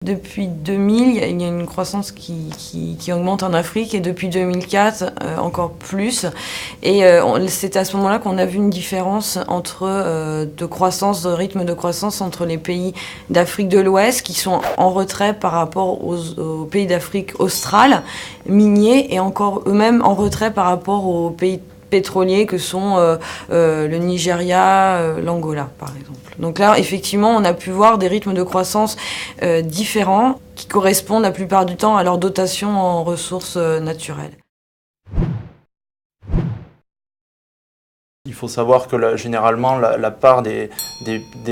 Depuis 2000, il y a une croissance qui augmente en Afrique et depuis 2004, encore plus. Et c'est à ce moment-là qu'on a vu une différence de rythme de croissance entre les pays d'Afrique de l'Ouest qui sont en retrait par rapport aux pays d'Afrique australe, miniers, et encore eux-mêmes en retrait par rapport aux pays pétroliers que sont le Nigeria, l'Angola par exemple. Donc là, effectivement, on a pu voir des rythmes de croissance différents qui correspondent la plupart du temps à leur dotation en ressources naturelles. Il faut savoir que généralement la part des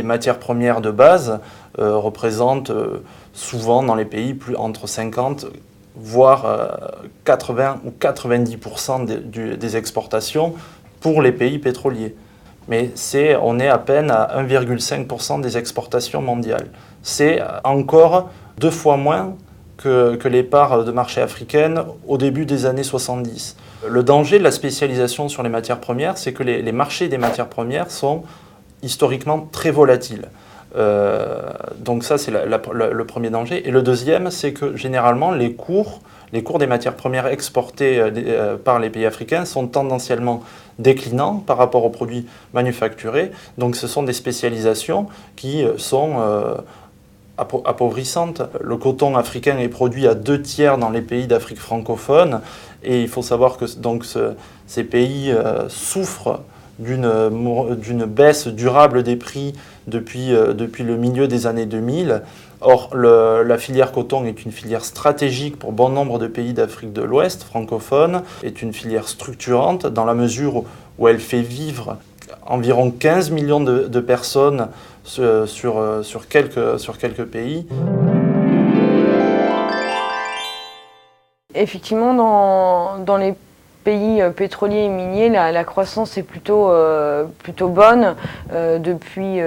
matières premières de base représente souvent dans les pays entre 50 voire 80 ou 90% des exportations pour les pays pétroliers. Mais on est à peine à 1,5% des exportations mondiales. C'est encore 2 fois moins que les parts de marché africaines au début des années 70. Le danger de la spécialisation sur les matières premières, c'est que les marchés des matières premières sont historiquement très volatiles. Donc ça, c'est le premier danger. Et le deuxième, c'est que généralement, les cours des matières premières exportées par les pays africains sont tendanciellement déclinants par rapport aux produits manufacturés. Donc ce sont des spécialisations qui sont appauvrissantes. Le coton africain est produit à 2/3 dans les pays d'Afrique francophone. Et il faut savoir que donc, ces pays souffrent d'une baisse durable des prix depuis le milieu des années 2000. Or, la filière coton est une filière stratégique pour bon nombre de pays d'Afrique de l'Ouest francophone, est une filière structurante dans la mesure où elle fait vivre environ 15 millions de personnes sur quelques pays. Effectivement, dans les pays pétroliers et miniers, la croissance est plutôt bonne depuis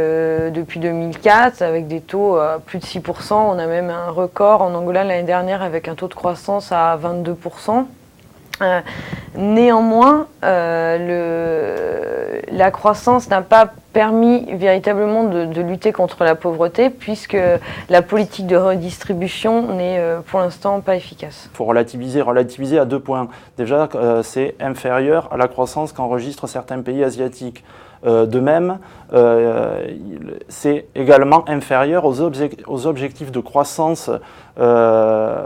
2004, avec des taux à plus de 6%. On a même un record en Angola l'année dernière avec un taux de croissance à 22%. Néanmoins, la croissance n'a pas permis véritablement de lutter contre la pauvreté, puisque la politique de redistribution n'est pour l'instant pas efficace. Il faut relativiser à 2 points. Déjà, c'est inférieur à la croissance qu'enregistrent certains pays asiatiques. De même, c'est également inférieur aux objectifs de croissance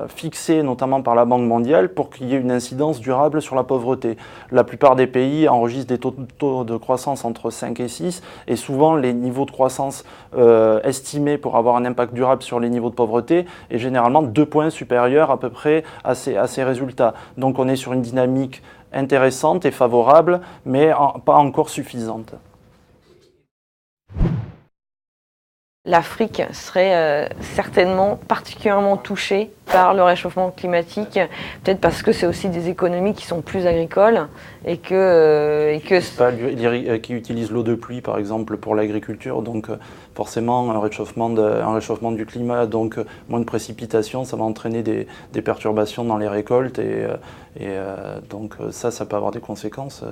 fixés notamment par la Banque mondiale pour qu'il y ait une incidence durable sur la pauvreté. La plupart des pays enregistrent des taux de croissance entre 5 et 6 et souvent les niveaux de croissance estimés pour avoir un impact durable sur les niveaux de pauvreté est généralement 2 points supérieurs à peu près à ces résultats. Donc on est sur une dynamique intéressante et favorable, mais pas encore suffisante. L'Afrique serait certainement particulièrement touchée par le réchauffement climatique, peut-être parce que c'est aussi des économies qui sont plus agricoles et qui utilisent l'eau de pluie par exemple pour l'agriculture, donc forcément un réchauffement du climat, donc moins de précipitations, ça va entraîner des perturbations dans les récoltes donc ça peut avoir des conséquences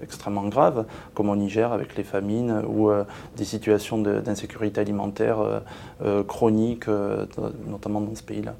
extrêmement graves, comme au Niger avec les famines ou des situations d'insécurité alimentaire chroniques, notamment dans ce pays-là.